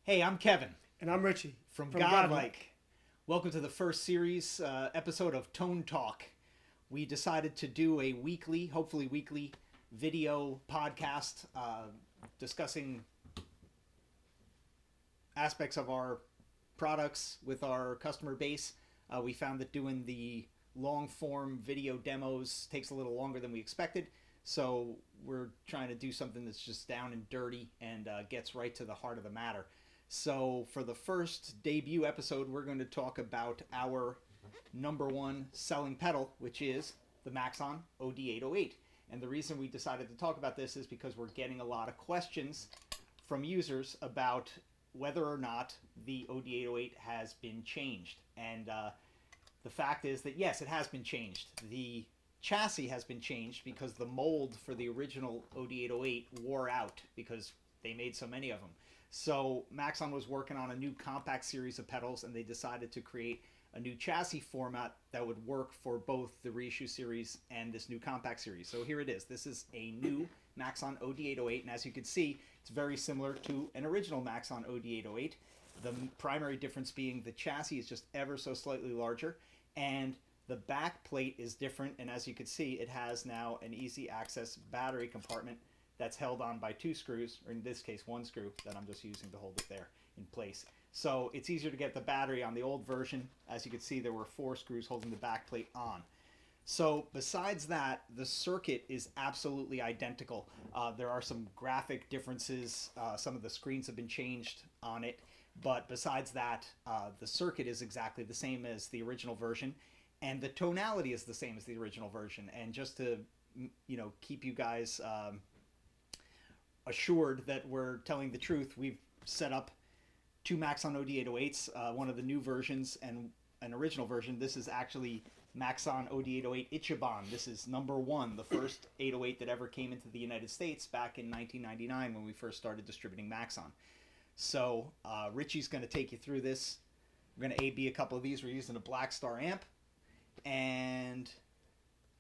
Hey, I'm Kevin And I'm Richie from Godlyke. Godlyke. Welcome to the first series episode of Tone Talk. We decided to do a weekly, hopefully weekly, video podcast discussing aspects of our products with our customer base. We found that doing the long form video demos takes a little longer than we expected. So we're trying to do something that's just down and dirty and gets right to the heart of the matter. So for the first debut episode, we're going to talk about our number one selling pedal, which is the Maxon OD808. And the reason we decided to talk about this is because we're getting a lot of questions from users about whether or not the OD808 has been changed. And the fact is that yes, it has been changed. The chassis has been changed because the mold for the original OD808 wore out because they made so many of them. So Maxon was working on a new compact series of pedals, and they decided to create a new chassis format that would work for both the reissue series and this new compact series. So here it is. This is a new Maxon OD808, and as you can see, it's very similar to an original Maxon OD808. The primary difference being the chassis is just ever so slightly larger, and the back plate is different, and as you can see, it has now an easy access battery compartment that's held on by two screws, or in this case one screw that I'm just using to hold it there in place. So it's easier to get the battery on the old version. As you can see, there were 4 screws holding the back plate on. So besides that, the circuit is absolutely identical. There are some graphic differences. Some of the screens have been changed on it, but besides that, the circuit is exactly the same as the original version, and the tonality is the same as the original version. And just to keep you guys assured that we're telling the truth, we've set up 2 Maxon OD808s, one of the new versions and an original version. This is actually Maxon OD808 Ichiban. This is number 1, the first 808 that ever came into the United States back in 1999 when we first started distributing Maxon. So Richie's going to take you through this. We're going to A-B a couple of these. We're using a Black Star amp and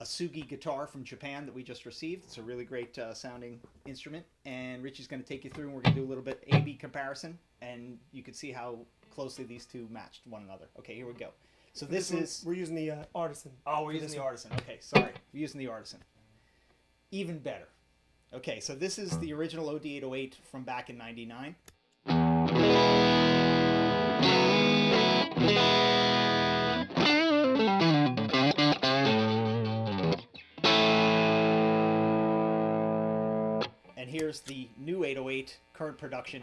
a Sugi guitar from Japan that we just received. It's a really great sounding instrument, and Richie's going to take you through, and we're going to do a little bit A-B comparison, and you can see how closely these two matched one another. Okay, here we go. So this is... We're using the Artisan. Oh, we're using the Artisan. Okay, sorry. We're using the Artisan. Even better. Okay, so this is the original OD808 from back in '99. And here's the new 808, current production.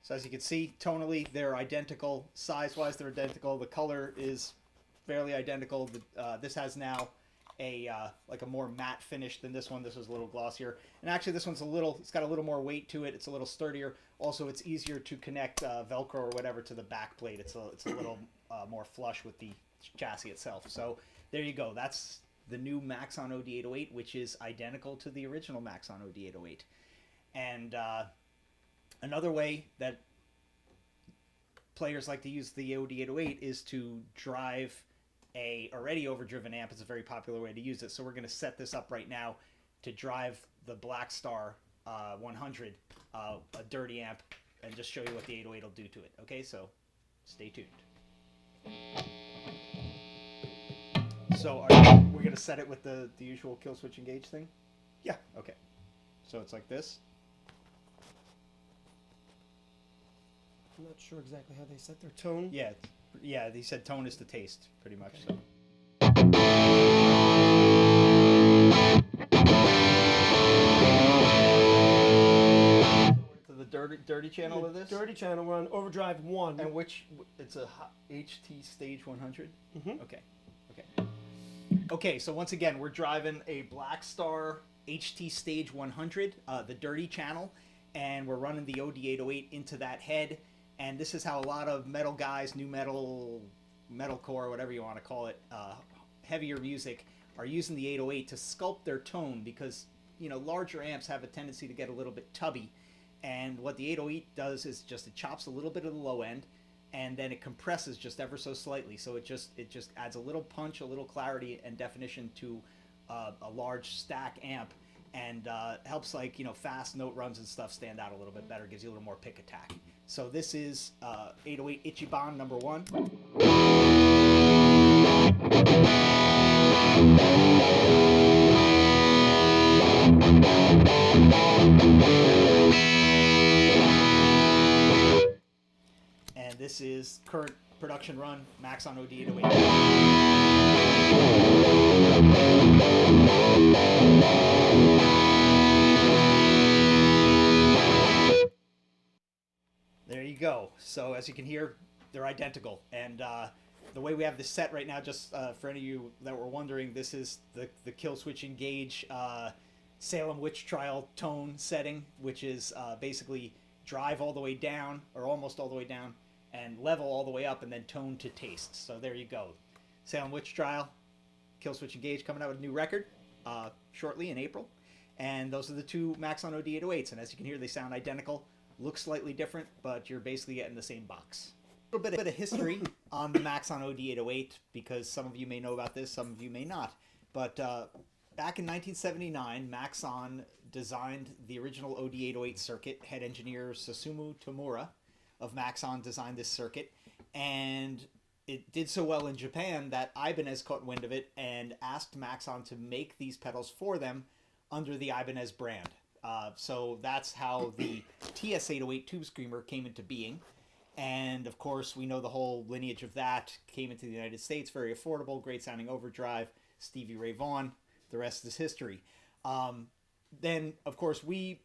So as you can see, tonally, they're identical. Size-wise, they're identical. The color is fairly identical. This has now a like a more matte finish than this one. This was a little glossier, and actually this one's it's got a little more weight to it. It's a little sturdier. Also, it's easier to connect Velcro or whatever to the back plate. It's a little more flush with the chassis itself. So there you go. That's the new Maxon OD808, which is identical to the original Maxon OD808. And another way that players like to use the OD808 is to drive a already overdriven amp. It's a very popular way to use it. So we're going to set this up right now to drive the Black Star 100, a dirty amp, and just show you what the 808 will do to it. Okay, so stay tuned. So we're going to set it with the usual kill switch engage thing? Yeah. Okay. So it's like this. I'm not sure exactly how they set their tone. Yeah, they said tone is the taste, pretty much. Okay. So the dirty channel of this? Dirty channel, we're on overdrive 1. And it's a HT Stage 100? Mm-hmm. Okay, so once again, we're driving a Black Star HT Stage 100, the dirty channel, and we're running the OD808 into that head. And this is how a lot of metal guys, new metal, metalcore, whatever you want to call it, heavier music, are using the 808 to sculpt their tone, because larger amps have a tendency to get a little bit tubby, and what the 808 does is just it chops a little bit of the low end, and then it compresses just ever so slightly. So it just adds a little punch, a little clarity and definition to a large stack amp, and helps, like, fast note runs and stuff stand out a little bit better. Gives you a little more pick attack. So this is 808 Ichiban number 1. And this is current production run, Maxon OD808. There you go. So as you can hear, they're identical. And the way we have this set right now, just for any of you that were wondering, this is the kill switch engage Salem witch trial tone setting, which is basically drive all the way down, or almost all the way down, and level all the way up, and then tone to taste. So there you go. Salem witch trial, kill switch engage, coming out with a new record shortly in April. And those are the two Maxon OD808s. And as you can hear, they sound identical. Look slightly different, but you're basically getting the same box. A little bit of history on the Maxon OD808, because some of you may know about this, some of you may not. But back in 1979, Maxon designed the original OD808 circuit. Head engineer Susumu Tamura of Maxon designed this circuit, and it did so well in Japan that Ibanez caught wind of it and asked Maxon to make these pedals for them under the Ibanez brand. So that's how the TS808 Tube Screamer came into being. And of course, we know the whole lineage of that. Came into the United States, very affordable, great sounding overdrive, Stevie Ray Vaughan. The rest is history. Then, of course, we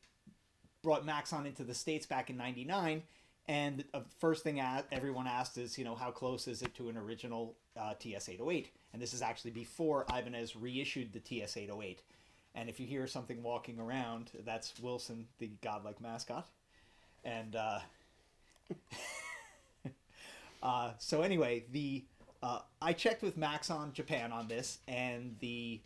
brought Maxon into the States back in '99. And the first thing everyone asked is, how close is it to an original TS808? And this is actually before Ibanez reissued the TS808. And if you hear something walking around, that's Wilson, the Godlyke mascot. And so anyway, I checked with Maxon Japan on this, and the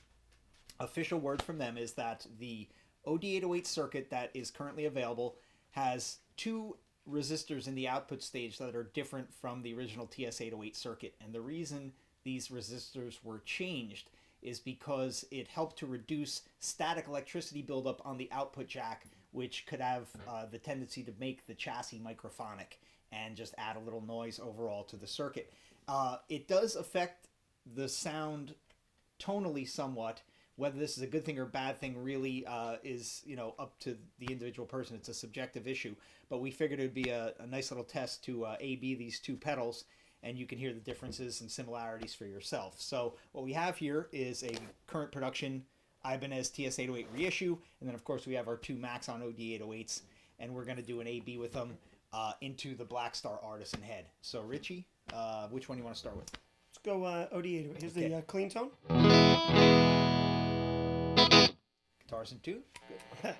official word from them is that the OD808 circuit that is currently available has 2 resistors in the output stage that are different from the original TS808 circuit. And the reason these resistors were changed is because it helped to reduce static electricity buildup on the output jack, which could have the tendency to make the chassis microphonic and just add a little noise overall to the circuit. It does affect the sound tonally somewhat. Whether this is a good thing or bad thing really is, up to the individual person. It's a subjective issue. But we figured it would be a nice little test to A/B these 2 pedals, and you can hear the differences and similarities for yourself. So what we have here is a current production Ibanez TS808 reissue, and then of course we have our 2 Maxon OD808s, and we're going to do an A/B with them into the Black Star Artisan head. So Richie, which one do you want to start with? Let's go OD808. Here's the clean tone. Guitars in tune. Good.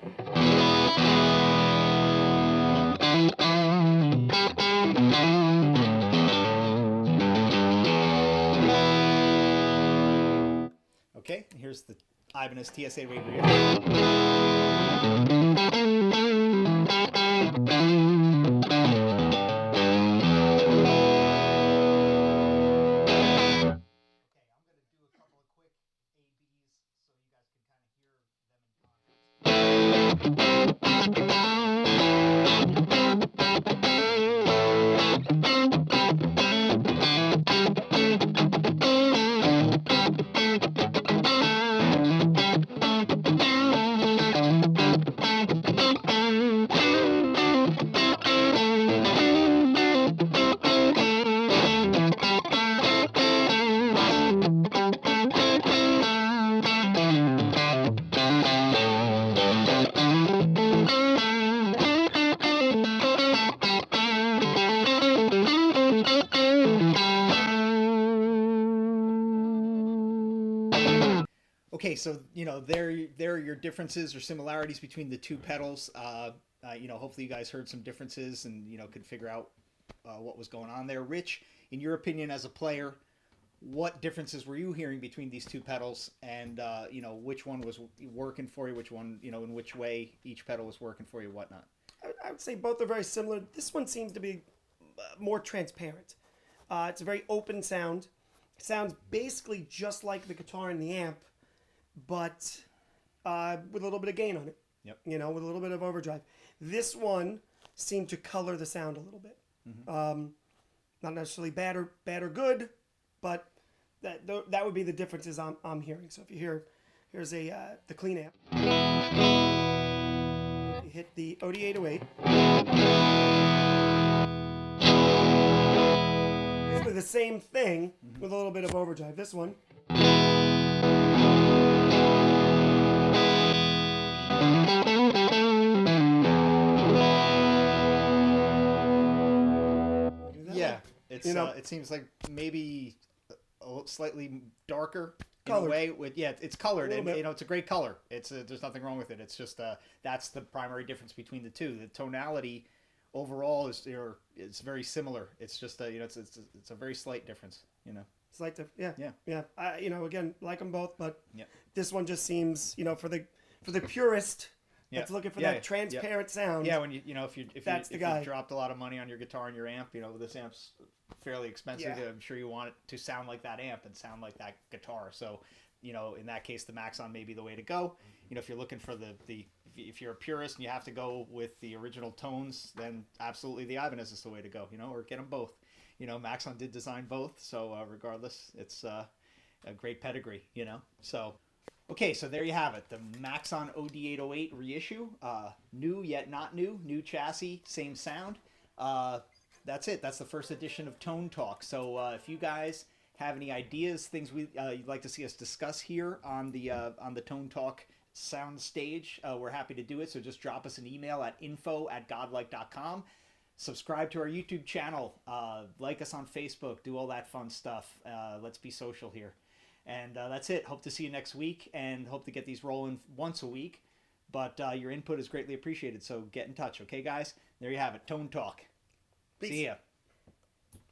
Okay, here's the Ibanez TS808 reissue. Okay, so there are your differences or similarities between the 2 pedals. Hopefully you guys heard some differences and could figure out what was going on there. Rich, in your opinion as a player, what differences were you hearing between these 2 pedals, and which one was working for you, which one in which way each pedal was working for you, whatnot? I would say both are very similar. This one seems to be more transparent. It's a very open sound. It sounds basically just like the guitar and the amp, but with a little bit of gain on it. Yep. You know, with a little bit of overdrive. This one seemed to color the sound a little bit. Not necessarily bad or good, but that would be the differences I'm hearing. So if you here's the clean amp. You hit the OD808. Basically the same thing with a little bit of overdrive. This one. Yeah, it's it seems like maybe slightly darker in Colored. a way. It's colored, and bit. you know it's a great color. It's there's nothing wrong with it. It's just that's the primary difference between the two. The tonality overall is very similar. It's just you know it's a very slight difference. You know, Slight difference. Yeah. You know, again, like them both, but this one just seems, you know, for the purist. That's looking for that transparent sound. Yeah, when you know if you guy. dropped a lot of money on your guitar and your amp, you know this amp's fairly expensive. Yeah. I'm sure you want it to sound like that amp and sound like that guitar. So, you know, in that case, the Maxon may be the way to go. You know, if you're looking for if you're a purist and you have to go with the original tones, then absolutely the Ibanez is the way to go. You know, or get them both. You know, Maxon did design both, so regardless, it's a great pedigree. You know, so. Okay, so there you have it. The Maxon OD808 reissue. New yet not new. New chassis, same sound. That's it. That's the first edition of Tone Talk. So if you guys have any ideas, things you'd like to see us discuss here on the Tone Talk sound stage, we're happy to do it. So just drop us an email at info@godlyke.com. Subscribe to our YouTube channel. Like us on Facebook. Do all that fun stuff. Let's be social here. And that's it. Hope to see you next week and hope to get these rolling once a week. But your input is greatly appreciated. So get in touch. Okay, guys? There you have it. Tone Talk. Peace. See ya.